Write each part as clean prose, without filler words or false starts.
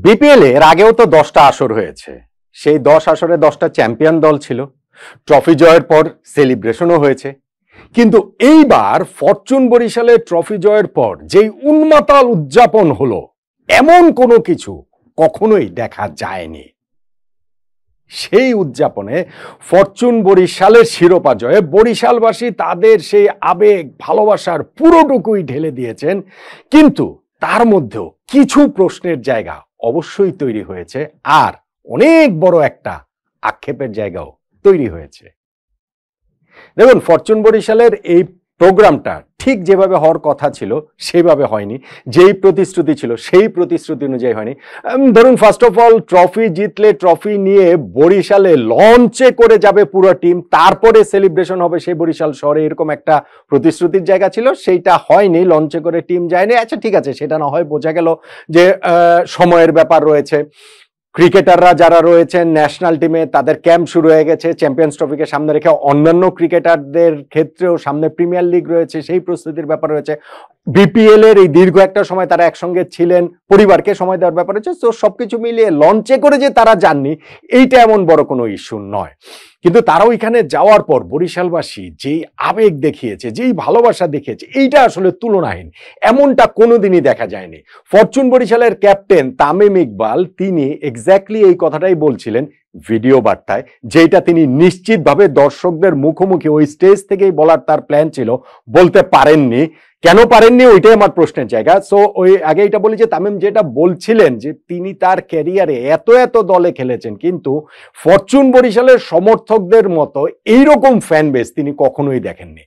BPL এর আগেও তো 10টা আসর হয়েছে। সেই 10 আসরে 10টা চ্যাম্পিয়ন দল ছিল। ট্রফি জয়ের পর সেলিব্রেশনও হয়েছে। কিন্তু এইবার ফরচুন বরিশালে ট্রফি জয়ের পর যেই উন্মাতাল উদযাপন হলো, এমন কোনো কিছু কখনোই দেখা যায়নি। সেই উদযাপনে ফরচুন বরিশালের শিরোপা জয়ে বরিশালবাসী তাদের সেই আবেগ ভালোবাসার পুরোটুকুই ঢেলে দিয়েছেন। কিন্তু তার মধ্যেও কিছু প্রশ্নের জায়গা অবশ্যই তৈরি হয়েছে, আর অনেক বড় একটা আক্ষেপের জায়গাও তৈরি হয়েছে। দেখুন, ফরচুন বরিশালের এই প্রোগ্রামটা ঠিক যেভাবে হওয়ার কথা ছিল সেইভাবে হয়নি, যেই প্রতিশ্রুতি ছিল সেই প্রতিশ্রুতি অনুযায়ী হয়নি। ধরুন, ফার্স্ট অফ অল, ট্রফি জিতলে ট্রফি নিয়ে বরিশালে লঞ্চে করে যাবে পুরো টিম, তারপরে সেলিব্রেশন হবে সেই বরিশাল শহরে, এরকম একটা প্রতিশ্রুতির জায়গা ছিল। সেইটা হয়নি, লঞ্চে করে টিম যায়নি। আচ্ছা, ঠিক আছে, সেটা না হয় বোঝা গেল যে সময়ের ব্যাপার রয়েছে। ক্রিকেটাররা যারা রয়েছেন ন্যাশনাল টিমে, তাদের ক্যাম্প শুরু হয়ে গেছে চ্যাম্পিয়ন্স ট্রফিকে সামনে রেখে। অন্যান্য ক্রিকেটারদের ক্ষেত্রেও সামনে প্রিমিয়ার লিগ রয়েছে, সেই প্রস্তুতির ব্যাপার রয়েছে। বিপিএল এর এই দীর্ঘ একটা সময় তারা একসঙ্গে ছিলেন, পরিবারকে সময় দেওয়ার ব্যাপার রয়েছে। তো সবকিছু মিলিয়ে লঞ্চে করে যে তারা যাননি, এইটা এমন বড় কোনো ইস্যু নয়। কিন্তু তারা ওইখানে যাওয়ার পর বরিশালবাসী যেই আবেগ দেখিয়েছে, যেই ভালোবাসা দেখিয়েছে, এইটা আসলে তুলনাহীন। এমনটা কোনোদিনই দেখা যায়নি। ফরচুন বরিশালের ক্যাপ্টেন তামিম ইকবাল তিনি এক্স্যাক্টলি এই কথাটাই বলছিলেন ভিডিও বার্তায়, যেটা তিনি নিশ্চিতভাবে দর্শকদের মুখোমুখি ওই স্টেজ থেকেই বলার তার প্ল্যান ছিল, বলতে পারেননি। কেন পারেননি, ওইটাই আমার প্রশ্নের জায়গা। সো ওই আগে এটা বলি যে তামিম যেটা বলছিলেন যে তিনি তার ক্যারিয়ারে এত এত দলে খেলেছেন, কিন্তু ফরচুন বরিশালের সমর্থকদের মতো এইরকম ফ্যান বেস তিনি কখনোই দেখেননি।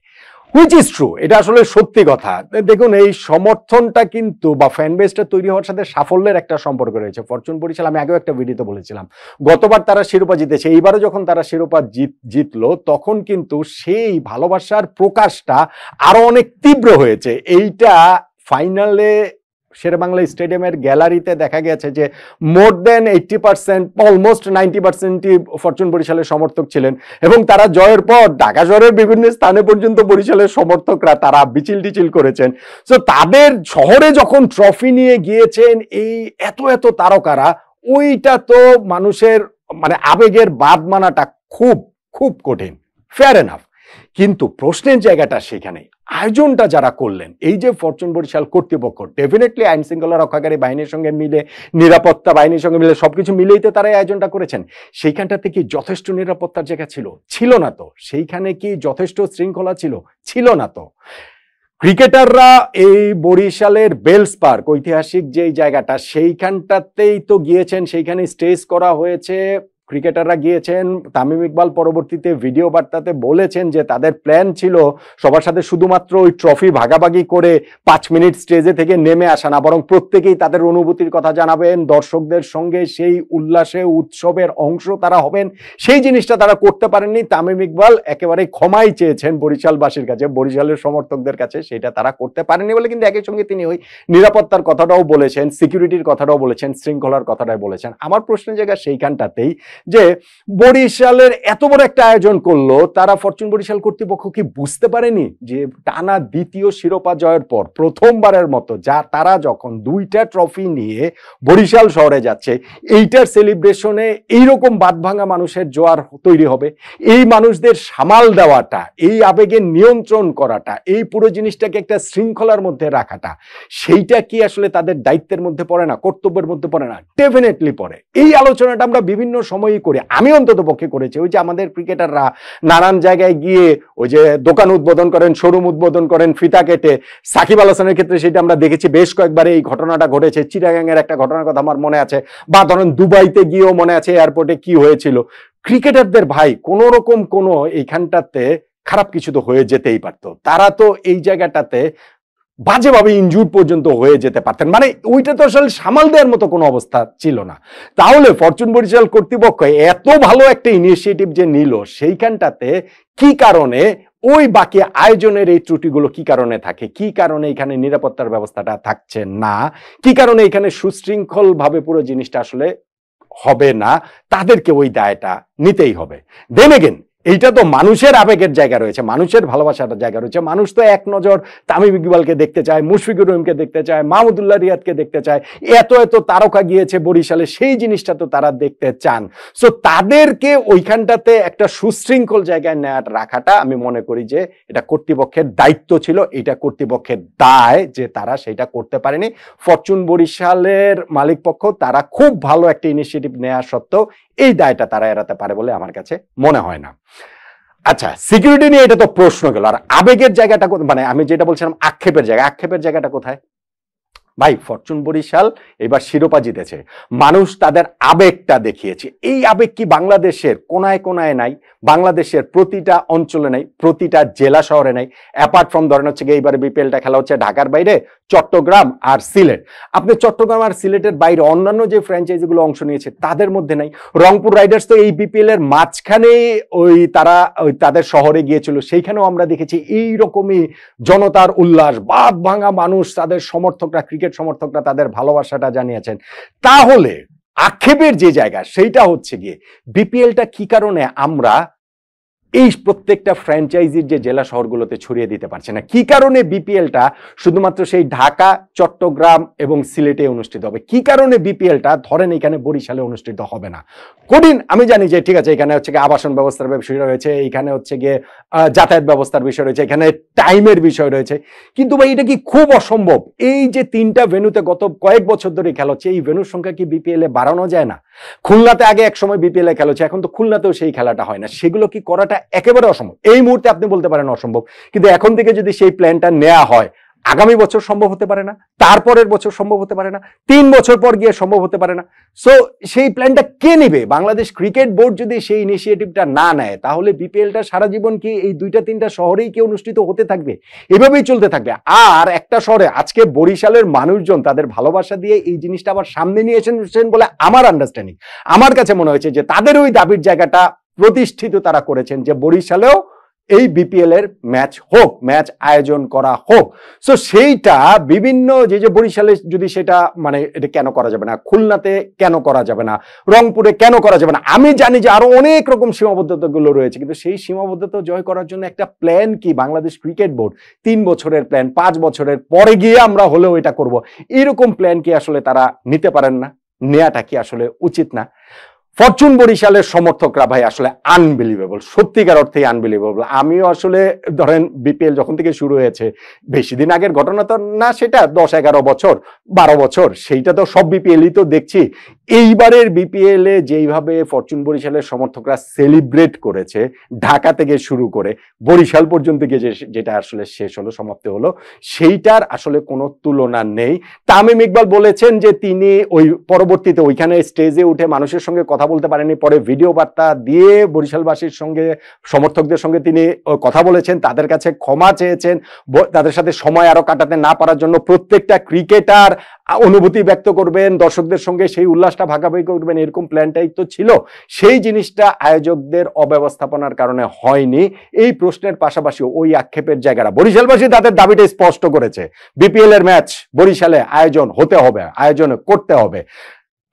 হুইচ ইজ ট্রু, এটা আসলে সত্যি কথা। দেখুন, এই সমর্থনটা কিন্তু বা ফ্যান বেসটা তৈরি হওয়ার সাথে সাফল্যের একটা সম্পর্ক রয়েছে। ফরচুন বরিশাল, আমি আগেও একটা ভিডিওতে বলেছিলাম, গতবার তারা শিরোপা জিতেছে, এইবারও যখন তারা শিরোপা জিতলো তখন কিন্তু সেই ভালোবাসার প্রকাশটা আরো অনেক তীব্র হয়েছে। এইটা ফাইনালে শেরেবাংলা স্টেডিয়ামের গ্যালারিতে দেখা গেছে যে মোর দেন 80%, অলমোস্ট 90%ই ফরচুন বরিশালের সমর্থক ছিলেন, এবং তারা জয়ের পর ঢাকা শহরের বিভিন্ন স্থানে পর্যন্ত বরিশালের সমর্থকরা তারা মিছিল টিছিল করেছেন। সো তাদের শহরে যখন ট্রফি নিয়ে গিয়েছেন এই এত এত তারকারা, ওইটা তো মানুষের মানে আবেগের বাদ মানাটা খুব খুব কঠিন, ফেয়ার এনাফ। কিন্তু প্রশ্নের জায়গাটা সেখানে, আয়োজনটা যারা করলেন, এই যে ফরচুন বরিশাল কর্তৃপক্ষ ডেফিনেটলি আইন শৃঙ্খলা রক্ষাকারী বাহিনীর সঙ্গে মিলে, নিরাপত্তা বাহিনীর সঙ্গে মিলে সবকিছু মিলেই তো তারা আয়োজনটা করেছেন। সেইখানটা থেকে যথেষ্ট নিরাপত্তার জায়গা ছিল না তো? সেইখানে কি যথেষ্ট শৃঙ্খলা ছিল না তো? ক্রিকেটাররা এই বরিশালের বেলস পার্ক, ঐতিহাসিক যেই জায়গাটা, সেইখানটাতেই তো গিয়েছেন, সেইখানে স্টেজ করা হয়েছে, ক্রিকেটাররা গিয়েছেন। তামিম ইকবাল পরবর্তীতে ভিডিও বার্তাতে বলেছেন যে তাদের প্ল্যান ছিল সবার সাথে শুধুমাত্র ওই ট্রফি ভাগাভাগি করে 5 মিনিট স্টেজে থেকে নেমে আসা না, বরং প্রত্যেকেই তাদের অনুভূতির কথা জানাবেন, দর্শকদের সঙ্গে সেই উল্লাসে উৎসবের অংশ তারা হবেন। সেই জিনিসটা তারা করতে পারেননি। তামিম ইকবাল একেবারে ক্ষমাই চেয়েছেন বরিশালবাসীর কাছে, বরিশালের সমর্থকদের কাছে, সেটা তারা করতে পারেননি বলে। কিন্তু একই সঙ্গে তিনি ওই নিরাপত্তার কথাটাও বলেছেন, সিকিউরিটির কথাটাও বলেছেন, শৃঙ্খলার কথাটাও বলেছেন। আমার প্রশ্নের জায়গা সেইখানটাতেই যে বরিশালের এত বড় একটা আয়োজন করলো, তারা ফরচুন বরিশাল কর্তৃপক্ষ কি বুঝতে পারেনি যে টানা দ্বিতীয় শিরোপা জয়ের পর প্রথমবারের মতো তারা যখন 2টা ট্রফি নিয়ে বরিশাল শহরে যাচ্ছে, এইটার সেলিব্রেশনে এইরকম বাঁধভাঙা মানুষের জোয়ার তৈরি হবে। এই মানুষদের সামাল দেওয়াটা, এই আবেগের নিয়ন্ত্রণ করাটা, এই পুরো জিনিসটাকে একটা শৃঙ্খলার মধ্যে রাখাটা, সেইটা কি আসলে তাদের দায়িত্বের মধ্যে পড়ে না, কর্তব্যের মধ্যে পড়ে না? ডেফিনেটলি পড়ে। এই আলোচনাটা আমরা বিভিন্ন সময়ই করি, আমি অন্তত পক্ষে করেছি। ওই যে আমাদের ক্রিকেটাররা নানান জায়গায় গিয়ে ওই যে দোকান উদ্বোধন করেন, শোরুম উদ্বোধন করেন ফিতা কেটে, সাকিব আল হাসানের ক্ষেত্রে সেটা আমরা দেখেছি, বেশ কয়েকবার এই ঘটনাটা ঘটেছে। চিটাগাংয়ের একটা ঘটনার কথা আমার মনে আছে, বা ধরেন দুবাইতে গিয়েও মনে আছে এয়ারপোর্টে কি হয়েছিল। ক্রিকেটারদের ভাই কোনো রকম কোনো এইখানটাতে খারাপ কিছু তো হয়ে যেতেই পারতো, তারা তো এই জায়গাটাতে বাজেভাবে ইনজুর পর্যন্ত হয়ে যেতে পারতেন, মানে ওইটা তো আসলে সামাল দেওয়ার মতো কোনো অবস্থা ছিল না। তাহলে ফরচুন বরিশাল কর্তৃপক্ষ এত ভালো একটা ইনিশিয়েটিভ যে নিল, সেইখানটাতে কি কারণে ওই বাকি আয়োজনের এই ত্রুটিগুলো কি কারণে থাকে, কি কারণে এখানে নিরাপত্তার ব্যবস্থাটা থাকছে না, কি কারণে এখানে সুশৃঙ্খল ভাবে পুরো জিনিসটা আসলে হবে না, তাদেরকে ওই দায়টা নিতেই হবে। দেন এগেন এইটা তো মানুষের আবেগের জায়গা রয়েছে, মানুষের ভালোবাসার জায়গা রয়েছে। মানুষ তো এক নজর তামিম ইকবালকে দেখতে চায়, মুশফিকুর রহিমকে দেখতে চায়, মাহমুদুল্লাহ রিয়াদকে দেখতে চায়, এত এত তারকা গিয়েছে বরিশালে, সেই জিনিসটা তো তারা দেখতে চান। সো তাদেরকে ওইখানটাতে একটা সুশৃঙ্খল জায়গায় রাখাটা আমি মনে করি যে এটা কর্তৃপক্ষের দায়িত্ব ছিল, এটা কর্তৃপক্ষের দায় যে তারা সেটা করতে পারেনি। ফরচুন বরিশালের মালিক পক্ষ তারা খুব ভালো একটা ইনিশিয়েটিভ নেওয়া সত্ত্বেও এই দায়টা তারা এড়াতে পারে বলে আমার কাছে মনে হয় না। আচ্ছা, সিকিউরিটি নিয়ে এটা তো প্রশ্ন গেল, আর আবেগের জায়গাটা মানে আমি যেটা বলছিলাম আক্ষেপের জায়গাটা কোথায়? ভাই, ফরচুন বরিশাল এবার শিরোপা জিতেছে, মানুষ তাদের আবেগটা দেখিয়েছে। এই আবেগ কি বাংলাদেশের কোনায় কোনায় নাই? বাংলাদেশের প্রতিটা অঞ্চলে নাই, প্রতিটা জেলা শহরে নাই? অ্যাপার্ট ফ্রম ধরেন হচ্ছে গিয়ে এইবারে বিপিএলটা খেলা হচ্ছে ঢাকার বাইরে, চট্টগ্রাম আর সিলেট। আপনি চট্টগ্রাম আর সিলেটের বাইরে অন্যান্য যে ফ্র্যাঞ্চাইজিগুলো অংশ নিয়েছে তাদের মধ্যে নাই। রংপুর রাইডার্স তো এই বিপিএল এর মাঝখানে তারা তাদের শহরে গিয়েছিল, সেইখানেও আমরা দেখেছি এইরকমই জনতার উল্লাস, বাদ ভাঙা মানুষ, তাদের সমর্থকরা, ক্রিকেট সমর্থকরা তাদের ভালোবাসাটা জানিয়েছেন। তাহলে আক্ষেপের যে জায়গা সেইটা হচ্ছে গিয়ে বিপিএলটা কি কারণে আমরা এই প্রত্যেকটা ফ্র্যাঞ্চাইজির যে জেলা শহরগুলোতে ছড়িয়ে দিতে পারছে না? কি কারণে বিপিএলটা শুধুমাত্র সেই ঢাকা, চট্টগ্রাম এবং সিলেটে অনুষ্ঠিত হবে? কি কারণে বিপিএলটা ধরেন এখানে বরিশালে অনুষ্ঠিত হবে না? কঠিন, আমি জানি যে ঠিক আছে, এখানে হচ্ছে গিয়ে আবাসন ব্যবস্থার বিষয় রয়েছে, এখানে হচ্ছে গিয়ে যাতায়াত ব্যবস্থার বিষয় রয়েছে, এখানে টাইমের বিষয় রয়েছে, কিন্তু ভাই এটা কি খুব অসম্ভব? এই যে 3টা ভেন্যুতে গত কয়েক বছর ধরে খেলা হচ্ছে, এই ভেন্যুর সংখ্যা কি বিপিএল এ বাড়ানো যায় না? খুলনাতে আগে এক সময় বিপিএল এ খেলা হচ্ছে, এখন তো খুলনাতেও সেই খেলাটা হয় না। সেগুলো কি করাটা একেবারে অসম্ভব? এই মুহূর্তে আপনি বলতে পারেন অসম্ভব, কিন্তু এখন থেকে যদি সেই প্ল্যানটা নেওয়া হয়, আগামী বছর সম্ভব হতে পারে না, তারপরের বছর সম্ভব হতে পারে না, 3 বছর পর গিয়ে সম্ভব হতে পারে না। সো সেই প্ল্যানটা কে নেবে? বাংলাদেশ ক্রিকেট বোর্ড যদি সেই ইনিশিয়েটিভটা না নেয়, তাহলে বিপিএলটা সারা জীবন কি এই 2-3টা শহরেই কি অনুষ্ঠিত হতে থাকবে? এভাবেই চলতে থাকবে। আর একটা শহরে আজকে বরিশালের মানুষজন তাদের ভালোবাসা দিয়ে এই জিনিসটা আবার সামনে নিয়ে এসেছেন বলে আমার আন্ডারস্ট্যান্ডিং। আমার কাছে মনে হয়েছে যে তাদের ওই দাবির জায়গাটা প্রতিষ্ঠিত তারা করেছেন যে বরিশালেও এই বিপিএল এর ম্যাচ হোক, ম্যাচ আয়োজন করা হোক। সো সেইটা বিভিন্ন যে বরিশালে যদি সেটা মানে এটা কেন করা যাবে না, খুলনাতে কেন করা যাবে না, রংপুরে কেন করা যাবে না? আমি জানি যে আরো অনেক রকম সীমাবদ্ধতাগুলো রয়েছে, কিন্তু সেই সীমাবদ্ধতা জয় করার জন্য একটা প্ল্যান কি বাংলাদেশ ক্রিকেট বোর্ড 3 বছরের প্ল্যান, 5 বছরের পরে গিয়ে আমরা হলেও এটা করব, এরকম প্ল্যান কি আসলে তারা নিতে পারেন না? নেওয়াটা কি আসলে উচিত না? ফরচুন বরিশালের সমর্থকরা ভাই আসলে আনবিলিভেবল, সত্যিকার অর্থেই আনবিলিভেবল। আমিও আসলে ধরেন বিপিএল যখন থেকে শুরু হয়েছে, বেশি দিন আগের ঘটনা তো না, সেটা 10-11 বছর 12 বছর, সেইটা তো সব বিপিএলই তো দেখছি। এইবারের বিপিএল এ যেইভাবে ফরচুন বরিশালের সমর্থকরা সেলিব্রেট করেছে, ঢাকা থেকে শুরু করে বরিশাল পর্যন্ত গিয়ে যেটা আসলে শেষ হলো, সমাপ্তি হলো, সেইটার আসলে কোনো তুলনা নেই। তামিম ইকবাল বলেছেন যে তিনি ওই পরবর্তীতে ওইখানে স্টেজে উঠে মানুষের সঙ্গে কথা বলতে পারেনি, পরে ভিডিও বার্তা দিয়ে বরিশালবাসীর সঙ্গে, সমর্থকদের সঙ্গে তিনি কথা বলেছেন, তাদের কাছে ক্ষমা চেয়েছেন, তাদের সাথে সময় আরো কাটাতে না পারার জন্য। প্রত্যেকটা ক্রিকেটার অনুভূতি ব্যক্ত করবেন, দর্শকদের সঙ্গে সেই উল্লাসটা ভাগাভাগি করবেন, এরকম প্ল্যানটাই তো ছিল। সেই জিনিসটা আয়োজকদের অব্যবস্থাপনার কারণে হয়নি। এই প্রশ্নের পাশাপাশি ওই আক্ষেপের জায়গাটা বরিশালবাসী তাদের দাবিটা স্পষ্ট করেছে, বিপিএল এর ম্যাচ বরিশালে আয়োজন হতে হবে, আয়োজন করতে হবে।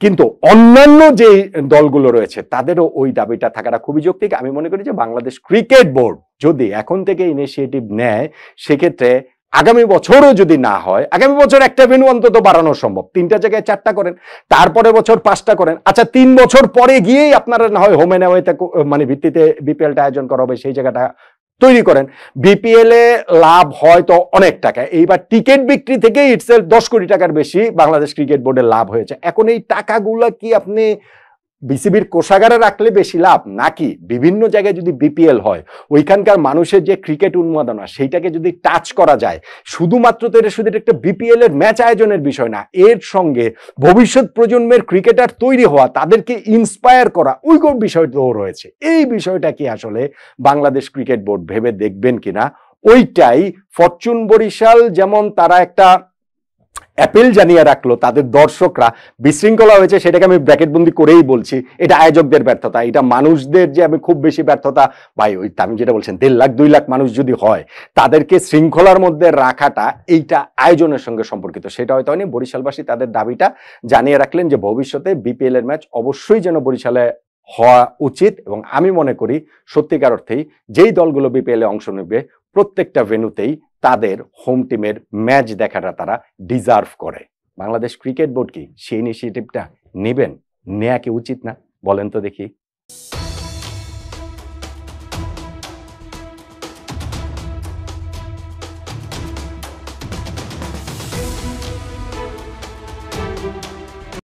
কিন্তু অন্যান্য যে দলগুলো রয়েছে তাদেরও ওই দাবিটা থাকাটা খুবই যৌক্তিক। আমি মনে করি যে বাংলাদেশ ক্রিকেট বোর্ড যদি এখন থেকে ইনিশিয়েটিভ নেয়, সেক্ষেত্রে আগামী বছরও যদি না হয়, আগামী বছর একটা ভেন্যু অন্তত বাড়ানো সম্ভব, 3টা জায়গায় 4টা করেন, তারপরে বছর 5টা করেন। আচ্ছা, 3 বছর পরে গিয়েই আপনারা না হয় হোম এন্ড অ্যাওয়েতে মানে ভিত্তিতে বিপিএলটা আয়োজন করা হবে, সেই জায়গাটা তৈরি করেন। বিপিএল এ লাভ হয় তো অনেক টাকা, এইবার টিকিট বিক্রি থেকে ইটসেলফ 10 কোটি টাকার বেশি বাংলাদেশ ক্রিকেট বোর্ডের লাভ হয়েছে। এখন এই টাকাগুলো কি আপনি বিসিবির কোষাগারে রাখলে বেশি লাভ, নাকি বিভিন্ন জায়গায় যদি বিপিএল হয় ওইখানকার মানুষের যে ক্রিকেট উন্মাদনা সেইটাকে যদি টাচ করা যায়? শুধুমাত্র তো এটা শুধু একটা বিপিএল এর ম্যাচ আয়োজনের বিষয় না, এর সঙ্গে ভবিষ্যৎ প্রজন্মের ক্রিকেটার তৈরি হওয়া, তাদেরকে ইন্সপায়ার করা, ওই বিষয়টাও রয়েছে। এই বিষয়টা কি আসলে বাংলাদেশ ক্রিকেট বোর্ড ভেবে দেখবেন কিনা, ওইটাই ফরচুন বরিশাল যেমন তারা একটা অ্যাপিল জানিয়ে রাখলো, তাদের দর্শকরা বিশৃঙ্খলা হয়েছে, সেটাকে আমি ব্র্যাকেটবন্দি করেই বলছি, এটা আয়োজকদের ব্যর্থতা, এটা মানুষদের যে আমি খুব বেশি ব্যর্থতা। ভাই, ওই আমি যেটা বলছেন 1.5 লাখ 2 লাখ মানুষ যদি হয়, তাদেরকে শৃঙ্খলার মধ্যে রাখাটা এইটা আয়োজনের সঙ্গে সম্পর্কিত, সেটা হয়তো হয়নি। বরিশালবাসী তাদের দাবিটা জানিয়ে রাখলেন যে ভবিষ্যতে বিপিএল এর ম্যাচ অবশ্যই যেন বরিশালে হওয়া উচিত, এবং আমি মনে করি সত্যিকার অর্থেই যেই দলগুলো বিপিএল এ অংশ নেবে প্রত্যেকটা ভেন্যুতেই তাদের হোম টিমের ম্যাচ দেখাটা তারা ডিজার্ভ করে। বাংলাদেশ ক্রিকেট বোর্ড কি সেই ইনিশিয়েটিভটা নেবেন? নেয়া কি উচিত না? বলেন তো দেখি।